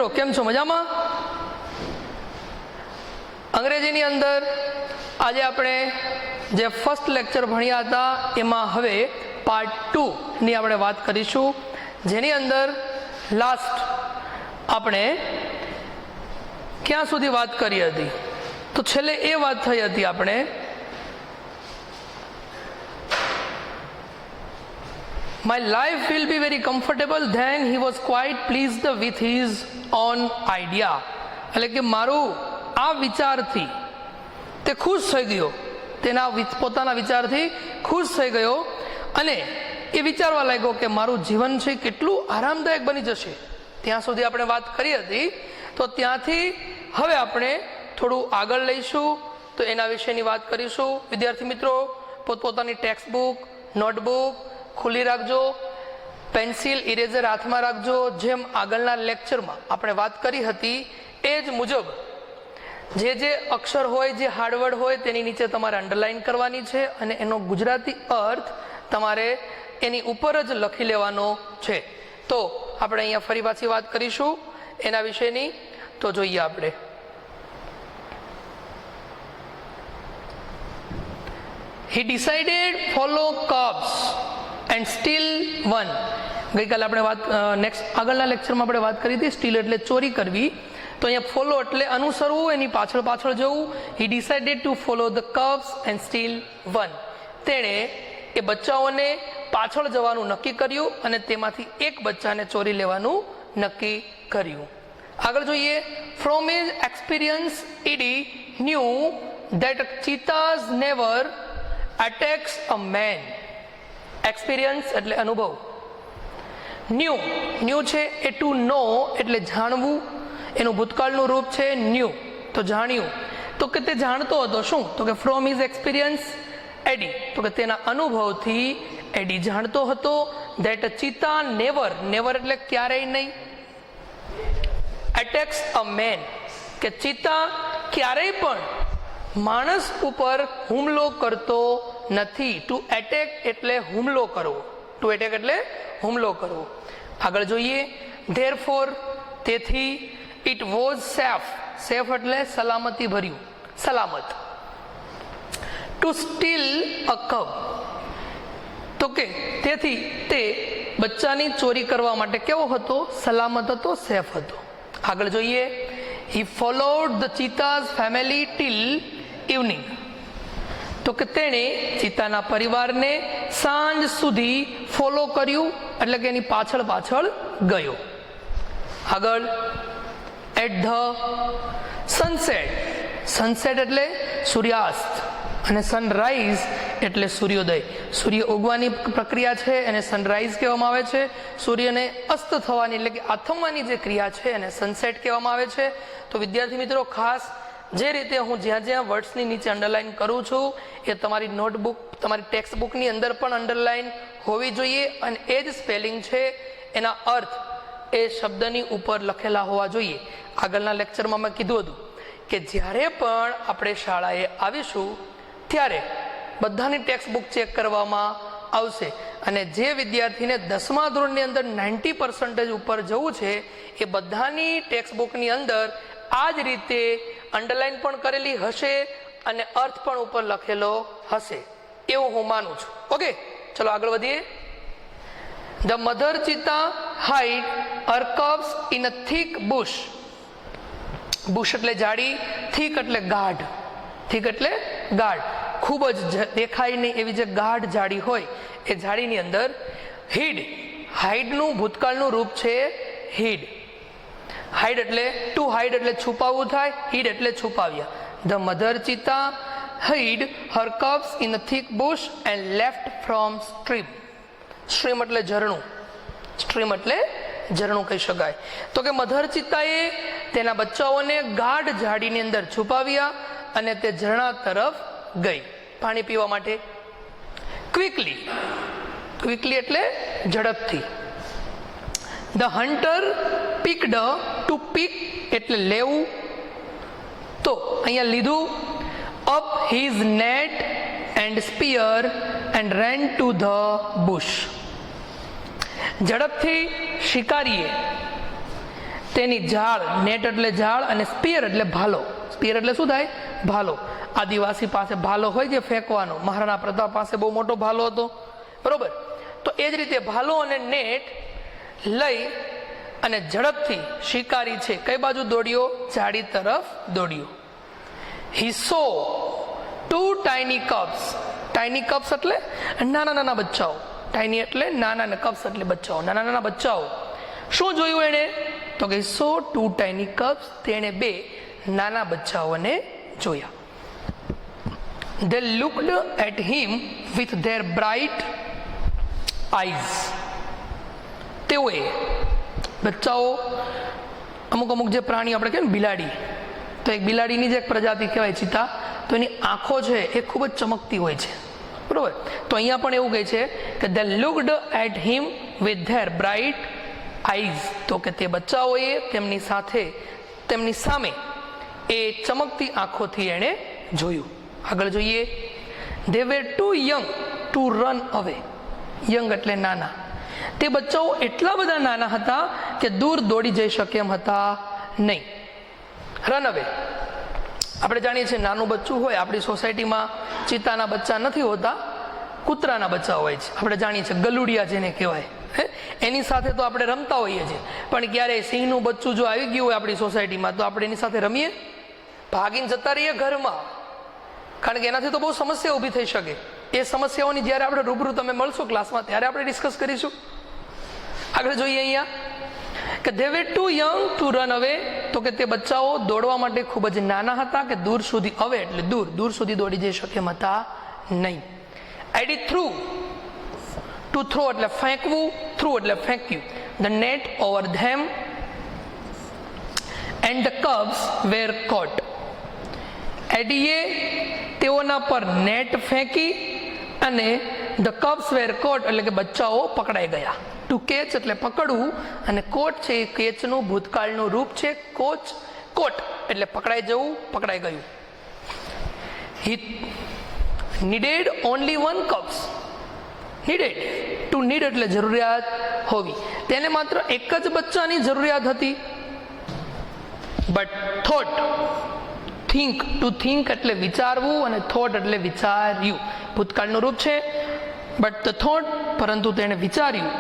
મિત્રો કેમ છો? મજામાં? અંગ્રેજીની અંદર આજે આપણે જે ફર્સ્ટ લેક્ચર ભણ્યા હતા એમાં હવે પાર્ટ 2 ની આપણે વાત કરીશું, જેની અંદર લાસ્ટ આપણે ક્યાં સુધી વાત કરી હતી? તો છેલ્લે એ વાત થઈ હતી આપણે My life will be very comfortable. Then he was quite pleased with his own idea. એટલે કે મારું આ વિચારથી તે ખુશ થઈ ગયો, તેના પોતાના વિચારથી ખુશ થઈ ગયો અને એ વિચારવા લાગ્યો કે મારું જીવન છે કેટલું આરામદાયક બની જશે. ત્યાં સુધી આપણે વાત કરી હતી. તો ત્યાંથી હવે આપણે થોડું આગળ લઈશું, તો એના વિશેની વાત કરીશું. વિદ્યાર્થી મિત્રો પોતપોતાની ટેક્સ્ટ બુક, નોટબુક ખુલ્લી રાખજો, પેન્સિલ ઇરેઝર હાથમાં રાખજો. જેમ આગળના લેક્ચરમાં આપણે વાત કરી હતી એ જ મુજબ જે અક્ષર હોય, જે હાર્ડવર્ડ હોય તેની નીચે તમારે અંડરલાઈન કરવાની છે અને એનો ગુજરાતી અર્થ તમારે એની ઉપર જ લખી લેવાનો છે. તો આપણે અહીંયા ફરી પાછી વાત કરીશું એના વિશેની. તો જોઈએ આપણે He decided follow cubs and steal one. ગઈકાલે આપણે વાત આગળના લેક્ચરમાં આપણે વાત કરી હતી સ્ટીલ એટલે ચોરી કરવી. તો અહીંયા ફોલો એટલે અનુસરવું, એની પાછળ પાછળ જવું. He decided to follow the cubs and steal one. તેણે એ બચ્ચાઓને પાછળ જવાનું નક્કી કર્યું અને તેમાંથી એક બચ્ચાને ચોરી લેવાનું નક્કી કર્યું. આગળ જોઈએ. From his experience, Edie knew that cheetahs never attacks a man. Experience એટલે અનુભવ. ન્યૂ છે એ ટુ નો એટલે જાણવું, એનું ભૂતકાળનું રૂપ છે ન્યૂ, તો જાણ્યું. તો કે તે જાણતો હતો શું? તો કે ફ્રોમ હિઝ એક્સપિરિયન્સ એડી, તો કે તેના અનુભવથી એડી જાણતો હતો ધેટ ચીતા નેવર એટલે ક્યારેય નહીં, એટેક્સ અ મેન કે ચીતા ક્યારેય પણ માણસ ઉપર હુમલો કરતો નથી. ટુ એટેક એટલે હુમલો કરવો, ટુ એટેક એટલે હુમલો કરવો. આગળ જોઈએ. ધેરફોર તેથી, ઇટ વોઝ સેફ એટલે સલામતી ભર્યું, સલામત. ટુ સ્ટીલ અ કબ, તો કે તેથી તે બચ્ચાની ચોરી કરવા માટે કેવો હતો? સલામત હતો, સેફ હતો. આગળ જોઈએ. He followed the cheetah's family till evening, તો કે તેણે ચિત્તાના પરિવારને સાંજ સુધી ફોલો કર્યું, એટલે કે એની પાછળ ગયો. આગળ. એટ ધ સનસેટ એટલે સૂર્યાસ્ત અને સનરાઈઝ એટલે સૂર્યોદય. સૂર્ય ઉગવાની પ્રક્રિયા છે એને સનરાઈઝ કહેવામાં આવે છે. સૂર્યને અસ્ત થવાની એટલે કે આથમવાની જે ક્રિયા છે એને સનસેટ કહેવામાં આવે છે. તો વિદ્યાર્થી મિત્રો ખાસ જે રીતે હું જ્યાં વર્ડ્સની નીચે અંડરલાઈન કરું છું એ તમારી નોટબુક, તમારી ટેક્સ્ટ બુકની અંદર પણ અંડરલાઈન હોવી જોઈએ અને એ જ સ્પેલિંગ છે એના અર્થ એ શબ્દની ઉપર લખેલા હોવા જોઈએ. આગળના લેક્ચરમાં મેં કીધું હતું કે જ્યારે પણ આપણે શાળાએ આવીશું ત્યારે બધાની ટેક્સ્ટ બુક ચેક કરવામાં આવશે અને જે વિદ્યાર્થીને 10મા ધોરણની અંદર 90% ઉપર જવું છે એ બધાની ટેક્સ્ટ બુકની અંદર આ જ રીતે અંડરલાઈન પણ કરેલી હશે અને અર્થ પણ ઉપર લખેલો હશે એવું હું માનું છું. ઓકે, ચલો આગળ વધીએ. The mother cheetah hide her cubs in a thick bush. Bush એટલે જાડી, થીક એટલે ગાઢ, ખૂબ જ દેખાય નહીં એવી જે ગાઢ જાડી હોય એ જાડીની અંદર. હાઈડનું ભૂતકાળનું રૂપ છે હિડ. હાઈડ એટલે ટુ હાઈડ એટલે છુપાવવું થાય, હિડ એટલે છુપાવ્યા. The mother cheetah hid her cubs in a thick bush and left from stream. Stream એટલે ઝરણું, સ્ટ્રીમ એટલે ઝરણું કહી શકાય. તો કે મધર ચિત્તાએ તેના બચ્ચાઓને ગાઢ ઝાડીની અંદર છુપાવ્યા અને તે ઝરણા તરફ ગઈ પાણી પીવા માટે. ક્વિકલી એટલે ઝડપથી. The hunter picked, to pick એટલે લેવું, તો અહીંયા લીધું. Up his net and spear and ran to the bush. ઝડપથી શિકારીએ તેની ઝાડ, નેટ એટલે ઝાડ અને સ્પિયર એટલે ભાલો. સ્પિયર એટલે શું થાય? ભાલો. આદિવાસી પાસે ભાલો હોય જે ફેંકવાનો. મહારાણા પ્રતાપ પાસે બહુ મોટો ભાલો હતો, બરોબર? તો એ જ રીતે ભાલો અને નેટ લઈ અને ઝડપથી શિકારી છે કઈ બાજુ દોડ્યો? ઝાડી તરફ દોડ્યો. He saw 2 tiny cubs. Tiny cups એટલે નાના નાના બચ્ચાઓ. ટાઇની એટલે નાના અને કપ્સ એટલે બચ્ચાઓ, નાના નાના બચ્ચાઓ. શું જોયું એણે? તો કે સો 2 tiny cubs. તેણે 2 નાના બચ્ચાઓને જોયા. They looked at him with their bright eyes. તેઓએ બચ્ચાઓ, અમુક અમુક જે પ્રાણી આપણે કહીએ ને બિલાડી, તો એક બિલાડીની જ એક પ્રજાતિ કહેવાય ચિત્તા, તો એની આંખો છે એ ખૂબ જ ચમકતી હોય છે, બરોબર? તો અહીંયા પણ એવું કહે છે કે they looked at him with their bright eyes. તો કે તે બચ્ચાઓએ તેમની સાથે, તેમની સામે એ ચમકતી આંખોથી એણે જોયું. આગળ જોઈએ. They were too young to run away. Young એટલે નાના. તે બચ્ચાઓ એટલા બધા નાના હતા કે દૂર દોડી જઈ શકે એમ હતા નહીં. રન અવે, આપણે જાણીએ છીએ નાનું બચ્ચું હોય, આપણી સોસાયટીમાં ચિત્તાના બચ્ચા નથી હોતા, કૂતરાના બચ્ચા હોય છે. આપણે જાણીએ છીએ ગલુડિયા જેને કહેવાય, એની સાથે તો આપણે રમતા હોઈએ છીએ. પણ ક્યારેય સિંહનું બચ્ચું જો આવી ગયું હોય આપણી સોસાયટીમાં, તો આપણે એની સાથે રમીએ? ભાગીને જતા રહીએ ઘરમાં, કારણ કે એનાથી તો બહુ સમસ્યા ઊભી થઈ શકે. એ સમસ્યાઓની જ્યારે આપણે રૂબરૂ તમે મળશો ક્લાસમાં ત્યારે આપણે ડિસ્કસ કરીશું. આગળ જોઈએ અહીંયા કે they were too young to run away. તો કે તે બચ્ચાઓ દોડવા માટે ખૂબ જ નાના હતા કે દૂર સુધી, અવે એટલે દૂર, દૂર સુધી દોડી જઈ શકે એમ હતા નહીં. Eddie threw, to throw એટલે ફેંકવું, threw એટલે ફેંક્યું, the net over them and the cubs were caught. ADA તેઓના પર નેટ ફેંકી અને the cubs were caught એટલે કે બચ્ચાઓ પકડાઈ ગયા. ટુ કેચ એટલે પકડવું, અને કોટ છે એ કેચનું ભૂતકાળનું રૂપ છે. કોટ એટલે પકડાઈ જવું, પકડાઈ ગયું. He needed only 1 cubs. Needed, to need એટલે જરૂરિયાત હોવી. તેને માત્ર એક જ બચ્ચાની જરૂરિયાત હતી. But thought, think, to think એટલે વિચારવું, અને thought એટલે વિચાર્યું. ભૂતકાળનું રૂપ છે. But the thought, પરંતુ તેણે વિચાર્યું,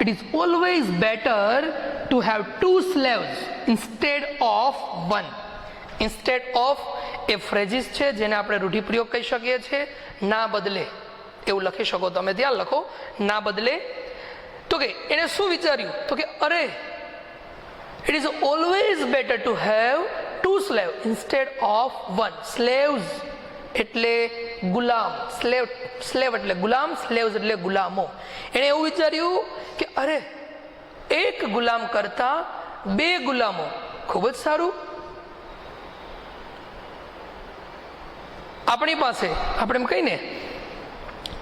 it is always better to have 2 slaves instead of 1. Instead of A phrases છે જેને આપણે રૂઢિપ્રયોગ કહી શકીએ છીએ. ના બદલે એવું લખી શકો તમે, ત્યાં લખો ના બદલે. તો કે એને શું વિચાર્યું? તો કે અરે, it is always better to have 2 slaves instead of 1. slaves એટલે ગુલામ, સ્લેવ એટલે ગુલામ, સ્લેવ્સ એટલે ગુલામો. એણે એવું વિચાર્યું કે અરે, એક ગુલામ કરતા 2 ગુલામો ખૂબ જ સારું. આપણી પાસે આપણે એમ કહીને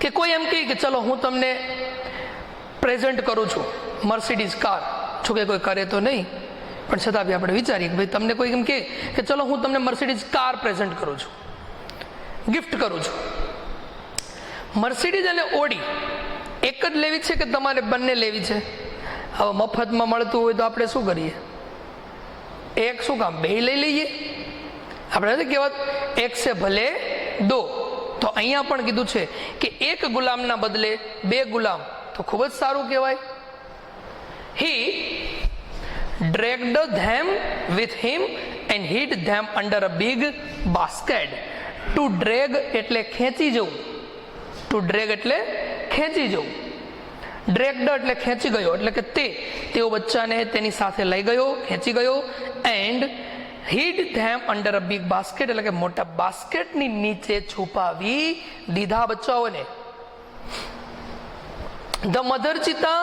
કે કોઈ એમ કહે કે ચલો હું તમને પ્રેઝન્ટ કરું છું મર્સિડીઝ કાર, જો કે કોઈ કરે તો નહીં, પણ છતાં બી આપણે વિચારીએ કે ભાઈ તમને કોઈ એમ કહે કે ચલો હું તમને મર્સિડીઝ કાર પ્રેઝન્ટ કરું છું, ગિફ્ટ કરું છું. મર્સિડીઝ અને ઓડી એક જ લેવી છે કે તમારે બંને લેવી છે? હવે મફતમાં મળતું હોય તો આપણે શું કરીએ? એક શું કામ, 2 લઈ લઈએ. આપણે નથી કહેવત એક છે ભલે 2. તો અહીંયા પણ કીધું છે કે એક ગુલામના બદલે 2 ગુલામ, તો ખૂબ જ સારું કહેવાય. He dragged them with him and hid them under a big basket. To drag એટલે ખેંચી જવું, ટુ ડ્રેગ એટલે ખેંચી જવું. ડ્રેગ્ડ એટલે ખેંચી ગયો, એટલે કે તેઓ બચ્ચાને તેની સાથે લઈ ગયો, ખેંચી ગયો. And hid them under a big basket એટલે કે મોટા બાસ્કેટની નીચે છુપાવી દીધા બચ્ચાઓને. The mother cheetah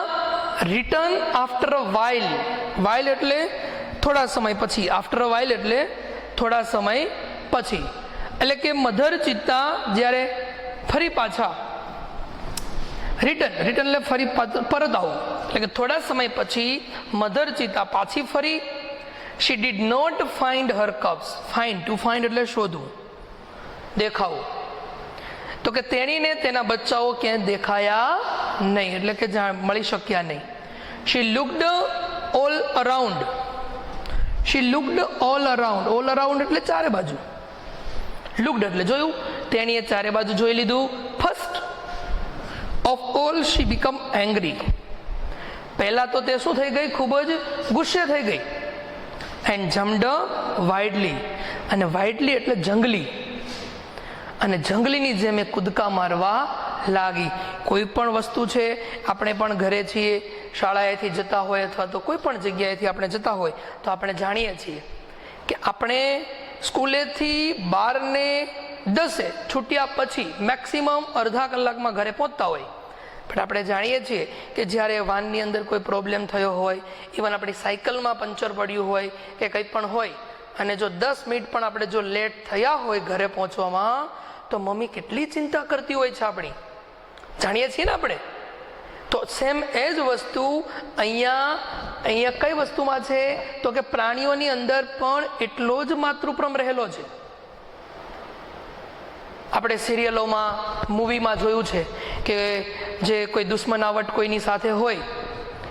returned after a while. while એટલે થોડા સમય પછી, after a while એટલે થોડા સમય પછી. એટલે કે મધર ચિત્તા જ્યારે ફરી પાછા, રિટર્ન એટલે ફરી પરત આવું, એટલે કે થોડા સમય પછી મધર ચિત્તા પાછી ફરી. She did not find her cubs. To find એટલે શોધવું, દેખાવું. તો કે તેણીને તેના બચ્ચાઓ ક્યાંય દેખાયા નહીં, એટલે કે મળી શક્યા નહીં. She looked all around. She looked all around એટલે ચારે બાજુ. લુકડ એટલે જોયું, તેણીએ ચારે બાજુ જોઈ લીધું. First of all she become angry. પહેલા તો તે શું થઈ ગઈ? ખૂબ જ ગુસ્સે થઈ ગઈ. એન્ડ જમ્પડ વાઇડલી, અને વાઇડલી એટલે જંગલી, અને જંગલીની જેમ એ કૂદકા મારવા લાગી. કોઈ પણ વસ્તુ છે, આપણે પણ ઘરે છીએ, શાળાએથી જતા હોય અથવા તો કોઈ પણ જગ્યાએથી આપણે જતા હોય તો આપણે જાણીએ છીએ કે આપણે સ્કૂલેથી 12:10 છૂટ્યા પછી મેક્સિમમ અડધા કલાકમાં ઘરે પહોંચતા હોય. પણ આપણે જાણીએ છીએ કે જ્યારે વાનની અંદર કોઈ પ્રોબ્લેમ થયો હોય, ઇવન આપણી સાયકલમાં પંચર પડ્યું હોય કે કંઈ પણ હોય, અને જો 10 મિનિટ પણ આપણે જો લેટ થયા હોય ઘરે પહોંચવામાં, તો મમ્મી કેટલી ચિંતા કરતી હોય છે આપણી. જાણીએ છીએ ને આપણે. તો સેમ એ જ વસ્તુ અહીંયા કઈ વસ્તુમાં છે? તો કે પ્રાણીઓની અંદર પણ એટલો જ માતૃપ્રેમ રહેલો છે. આપણે સિરિયલોમાં, મૂવીમાં જોયું છે કે જે કોઈ દુશ્મનાવટ કોઈની સાથે હોય,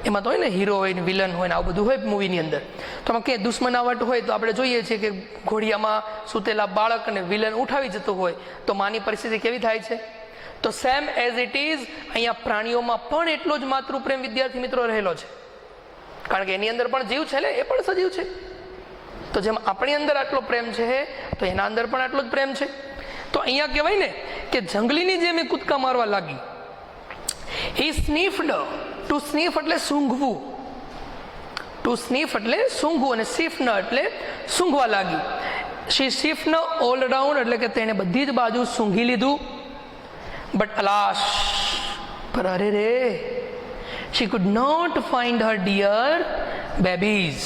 એમાં તો હોય ને હીરો હોય ને વિલન હોય ને આવું બધું હોય મૂવીની અંદર. તો આમાં ક્યાંય દુશ્મનાવટ હોય તો આપણે જોઈએ છીએ કે ઘોડિયામાં સૂતેલા બાળકને વિલન ઉઠાવી જતું હોય તો માની પરિસ્થિતિ કેવી થાય છે? તો સેમ એઝ ઇટ ઇઝ અહીંયા પ્રાણીઓમાં પણ એટલો જ માતૃપ્રેમ વિદ્યાર્થી મિત્રો રહેલો છે. કારણ કે એની અંદર પણ જીવ છે ને, એ પણ સજીવ છે. તો જેમ આપણી અંદર આટલો પ્રેમ છે તો એના અંદર પણ આટલો જ પ્રેમ છે. તો અહીંયા કહેવાય ને કે જંગલીની જેમ એ કૂદકા મારવા લાગી. હી સ્નીફડ. ટુ સ્નીફ એટલે સૂંઘવું. ટુ સ્નીફ એટલે સૂંઘવું, અને સ્નીફન એટલે સૂંઘવા લાગી. શી સ્નીફન ઓલ અરાઉન્ડ એટલે કે તેણે બધી જ બાજુ સૂંઘી લીધું. બટ અલાસ, પર અરે રે, she could not find her dear babies.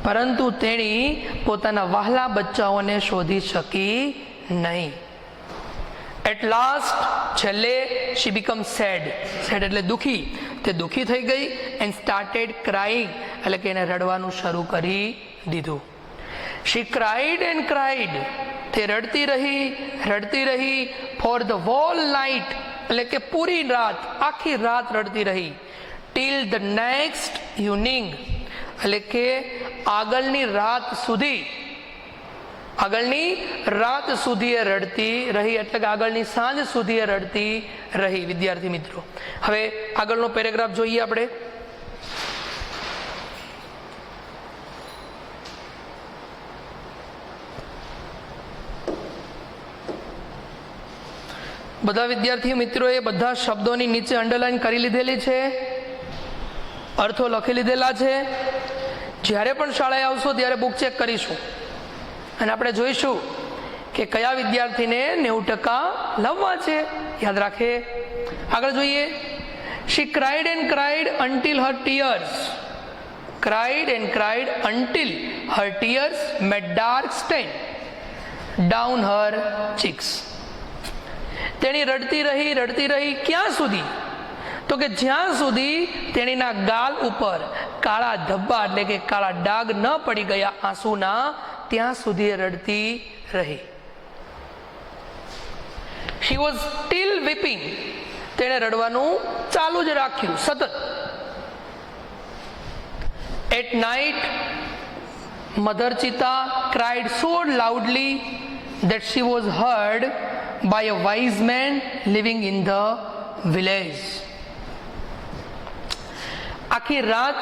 પરંતુ તેણી પોતાના વહાલા બચ્ચાઓને શોધી શકી નહીં. એટ લાસ્ટ, છેલ્લે, શી બીકમ સેડ. સેડ એટલે દુઃખી. તે દુઃખી થઈ ગઈ. એન્ડ સ્ટાર્ટેડ ક્રાઇંગ એટલે કે એને રડવાનું શરૂ કરી દીધું. શી ક્રાઇડ એન્ડ ક્રાઇડ. તે રડતી રહી ફોર ધ હોલ નાઇટ એટલે કે પૂરી રાત, આખી રાત રડતી રહી. ટીલ ધ નેક્સ્ટ ઇવનિંગ એટલે કે આગળની રાત સુધી એ રડતી રહી, એટલે કે આગળની સાંજ સુધી એ રડતી રહી. વિદ્યાર્થી મિત્રો, હવે આગળનો પેરેગ્રાફ જોઈએ આપણે. બધા વિદ્યાર્થી મિત્રોએ બધા શબ્દોની નીચે અંડરલાઈન કરી લીધેલી છે, અર્થો લખી લીધેલા છે. જ્યારે પણ શાળાએ આવશો ત્યારે બુક ચેક કરીશું અને આપણે જોઈશું કે કયા વિદ્યાર્થીને 90% લાવવા છે. યાદ રાખે. આગળ જોઈએ. She cried and cried until her tears. Cried and cried until her tears made dark stain down her cheeks. તેણી રડતી રહી ક્યાં સુધી? તો કે જ્યાં સુધી તેણીના ગાલ ઉપર કાળા ધબ્બા એટલે કે કાળા ડાઘ ન પડી ગયા આંસુના, ત્યાં સુધી રડતી રહી. She was still weeping. તેણે રડવાનું ચાલુ જ રાખ્યું સતત. At night mother cheetah cried so loudly that she was heard by a wise man living in the village. આખી રાત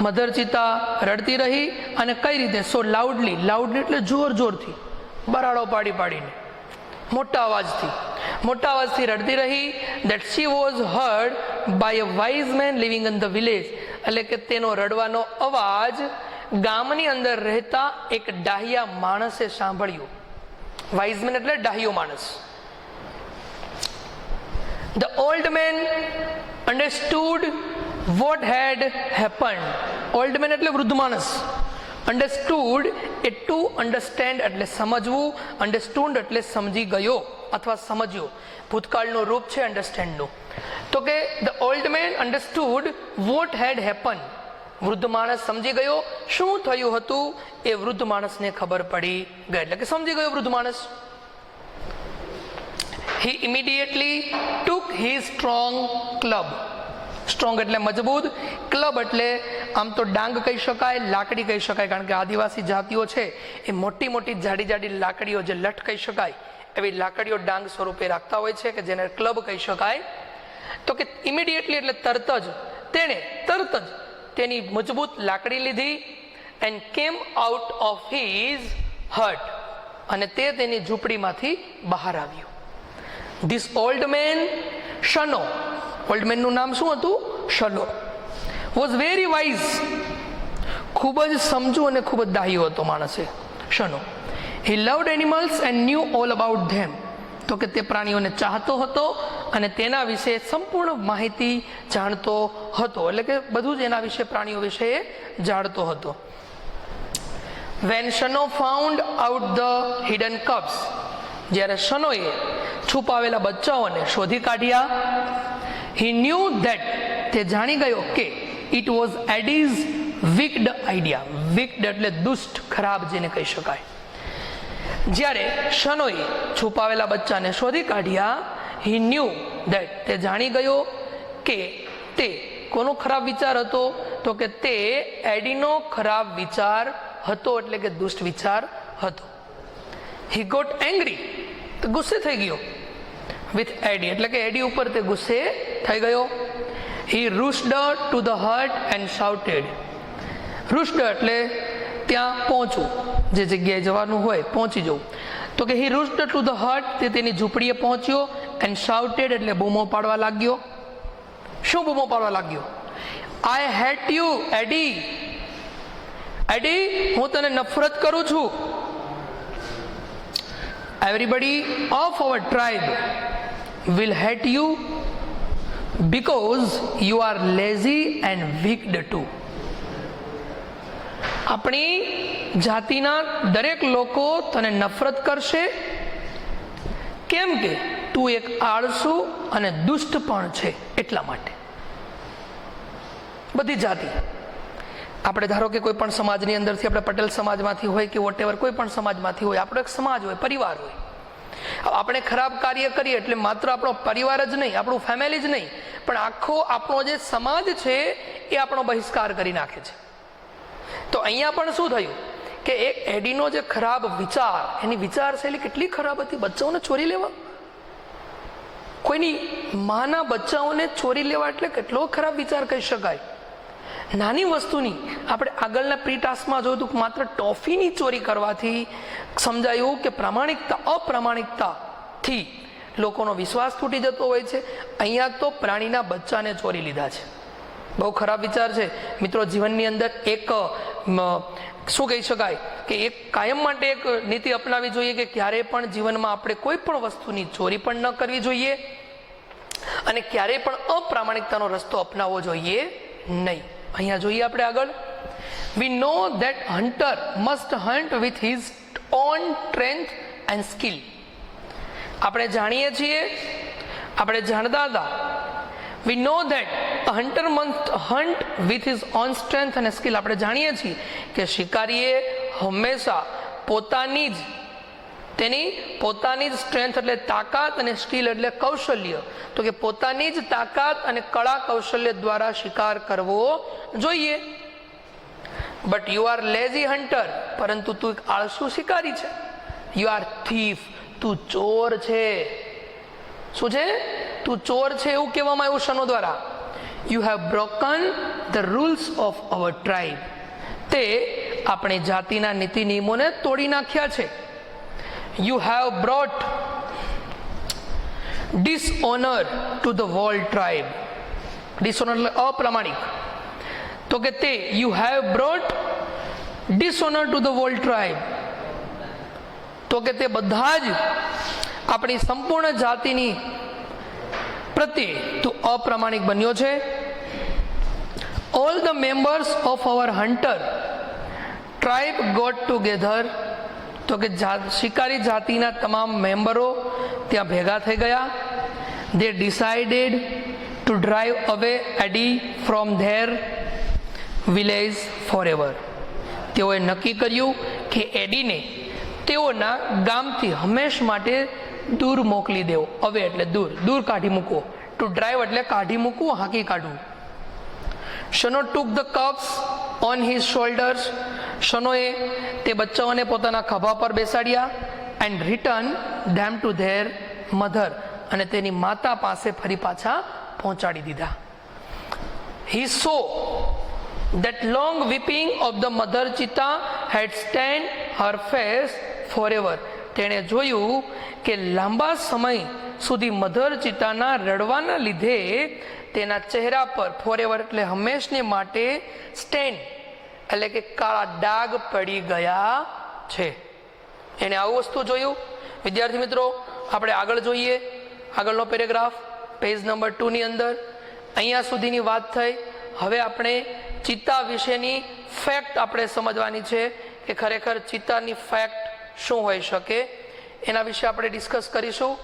મધર ચિતા રડતી રહી, અને કઈ રીતે? સો લાઉડલી એટલે જોરથી, બરાડો પાડીને, મોટા અવાજથી રડતી રહી. that she was heard by a wise man living in the village એટલે કે તેનો રડવાનો અવાજ ગામની અંદર રહેતા એક ડાહ્યા માણસે સાંભળ્યો. વાઇઝમેન એટલે ડાહ્યો માણસ. The old man understood what had happened. Old man એટલે વૃદ્ધ માણસ. Understood એ to understand એટલે સમજવું, understood એટલે સમજી ગયો અથવા સમજ્યો. ભૂતકાળનું રૂપ છે અંડરસ્ટેન્ડનું. તો કે the old man understood what had happened. વૃદ્ધ માણસ સમજી ગયો શું થયું હતું, એ વૃદ્ધ માણસને ખબર પડી ગઈ, એટલે કે સમજી ગયો વૃદ્ધ માણસ. He immediately took his strong club. Strong એટલે મજબૂત, ક્લબ એટલે આમ તો ડાંગ કહી શકાય, લાકડી કહી શકાય, કારણ કે આદિવાસી જાતિઓ છે એ મોટી મોટી જાડી જાડી લાકડીઓ, જે લઠ કહી શકાય એવી લાકડીઓ ડાંગ સ્વરૂપે રાખતા હોય છે, કે જેને ક્લબ કહી શકાય. તો કે ઇમિડિયેટલી એટલે તરત જ તેની મજબૂત લાકડી લીધી and came out of his હટ, અને તે તેની ઝૂંપડીમાંથી બહાર આવ્યો. ધીસ ઓલ્ડ મેન શનો, ઓલ્ડ મેનનું નામ શું હતું? શલો. વોઝ વેરી વાઇઝ, ખૂબ જ સમજુ અને ખૂબ જ દાહીઓ હતો માણસે Shano. He loved animals and knew all about them, તો કે તે પ્રાણીઓને ચાહતો હતો અને તેના વિશે સંપૂર્ણ માહિતી જાણતો હતો, એટલે કે બધું જ એના વિશે, પ્રાણીઓ વિશે જાણતો હતો. When Shano found out the hidden cubs, જ્યારે શનોએ છુપાવેલા બચ્ચાઓને શોધી કાઢ્યા, હી ન્યૂ ધેટ, તે જાણી ગયો કે ઇટ વોઝ એડીઝ વિક્ડ આઈડિયા. વિક્ડ એટલે દુષ્ટ, ખરાબ જેને કહી શકાય. જ્યારે શનોએ છુપાવેલા બચ્ચાને શોધી કાઢ્યા, હી ન્યૂ ધેટ, તે જાણી ગયો કે તે કોનો ખરાબ વિચાર હતો? તો કે તે એડીનો ખરાબ વિચાર હતો, એટલે કે દુષ્ટ વિચાર હતો. હી ગોટ એંગ્રી, તો ગુસ્સે થઈ ગયો. વિથ એડી, એટલે કે એડી ઉપર તે ગુસ્સે થઈ ગયો. He rushed to the hut and shouted. Rushed એટલે ત્યાં પહોંચવું, જે જગ્યાએ જવાનું હોય પહોંચી જવું. તો કે હી રૂસ્ડ ટુ ધ હટ, તે તેની ઝૂંપડીએ પહોંચ્યો. એન્ડ શાઉટેડ એટલે બૂમો પાડવા લાગ્યો. શું બૂમો પાડવા લાગ્યો? આઈ હેટ યુ એડી, એડી હું તને નફરત કરું છું. Everybody of our tribe will hate you because you are lazy and wicked too. આપણી જાતિના દરેક લોકો તને નફરત કરશે, કેમ કે તું એક આળસુ અને દુષ્ટ પણ છે, એટલા માટે. બધી જાતિ, આપણે ધારો કે કોઈ પણ સમાજની અંદરથી, આપણે પટેલ સમાજમાંથી હોય કે વોટેવર કોઈ પણ સમાજમાંથી હોય, આપણો એક સમાજ હોય, પરિવાર હોય. આપણે ખરાબ કાર્ય કરીએ એટલે માત્ર આપણો પરિવાર જ નહીં, આપણું ફેમિલી જ નહીં, પણ આખો આપણો જે સમાજ છે એ આપણો બહિષ્કાર કરી નાખે છે. તો અહીંયા પણ શું થયું કે એક એડીનો જે ખરાબ વિચાર, એની વિચારશૈલી કેટલી ખરાબ હતી. બચ્ચાઓને ચોરી લેવા, કોઈની માના બચ્ચાઓને ચોરી લેવા એટલે કેટલો ખરાબ વિચાર કહી શકાય. નાની વસ્તુની, આપણે આગળના પ્રી ટાસ્કમાં જોયું હતું કે માત્ર ટોફીની ચોરી કરવાથી સમજાયું કે અપ્રામાણિકતાથી લોકોનો વિશ્વાસ તૂટી જતો હોય છે. અહીંયા તો પ્રાણીના બચ્ચાને ચોરી લીધા છે. બહુ ખરાબ વિચાર છે મિત્રો. જીવનની અંદર એક શું કહી શકાય કે એક કાયમ માટે એક નીતિ અપનાવી જોઈએ કે ક્યારેય પણ જીવનમાં આપણે કોઈ પણ વસ્તુની ચોરી પણ ન કરવી જોઈએ અને ક્યારેય પણ અપ્રામાણિકતાનો રસ્તો અપનાવવો જોઈએ નહીં. અહીંયા જોઈએ આપણે આગળ. We know that hunter must hunt with his own strength and skill. આપણે જાણીએ છીએ, આપણે જાણતા હતા. We know that hunter must hunt with his own strength અને સ્કિલ. આપણે જાણીએ છીએ કે શિકારીએ હંમેશા તેની પોતાની જ સ્ટ્રેન્થ એટલે તાકાત અને સ્કિલ એટલે કૌશલ્ય, તો કે પોતાની જ તાકાત અને કળા કૌશલ્ય દ્વારા શિકાર કરવો જોઈએ. But you are lazy hunter, પરંતુ તું એક આળસુ શિકારી છે. યુ આર થીફ, તું ચોર છે. શું છે? તું ચોર છે એવું કહેવામાં આવ્યું શનો દ્વારા. You have broken the rules of our tribe. તે આપણી જાતિના નીતિ નિયમોને તોડી નાખ્યા છે. You have brought dishonor to the whole tribe. Dishonor એટલે અપ્રામાણિક. તો કે તે you have brought dishonor to the whole tribe. તો કે તે બધા જ આપણી સંપૂર્ણ જાતિની પ્રત્યે તું અપ્રામાણિક બન્યો છે. All the members of our hunter tribe got together. તો કે શિકારી જાતિના તમામ મેમ્બરો ત્યાં ભેગા થઈ ગયા. They decided to drive away Eddie from their village forever. તેઓએ નક્કી કર્યું કે એડીને તેઓના ગામથી હંમેશ માટે દૂર મોકલી દેવો. અવે એટલે દૂર કાઢી મૂકવો. ટુ ડ્રાઈવ એટલે કાઢી મૂકવું, હાંકી કાઢવું. Shano took the cubs on his shoulders, શનોએ તે બચ્ચાઓને પોતાના ખભા પર બેસાડ્યા, and return them to their mother, અને તેની માતા પાસે ફરી પાછા પહોંચાડી દીધા. He saw that long weeping of the mother cheetah had stained her face forever. તેણે જોયું કે લાંબા સમય સુધી મધર ચિતાના રડવાના લીધે તેના ચહેરા પર ફોરએવર એટલે હંમેશને માટે સ્ટેન એટલે કે કાળા ડાઘ પડી ગયા છે. એને આવું વસ્તુ જોયું. વિદ્યાર્થી મિત્રો, આપણે આગળ જોઈએ, આગળનો પેરેગ્રાફ પેજ નંબર 2 ની અંદર અહીંયા સુધીની વાત થઈ. હવે આપણે ચિત્તા વિશેની ફેક્ટ આપણે સમજવાની છે કે ખરેખર ચિત્તાની ફેક્ટ શું હોઈ શકે, એના વિશે આપણે ડિસ્કસ કરીશું.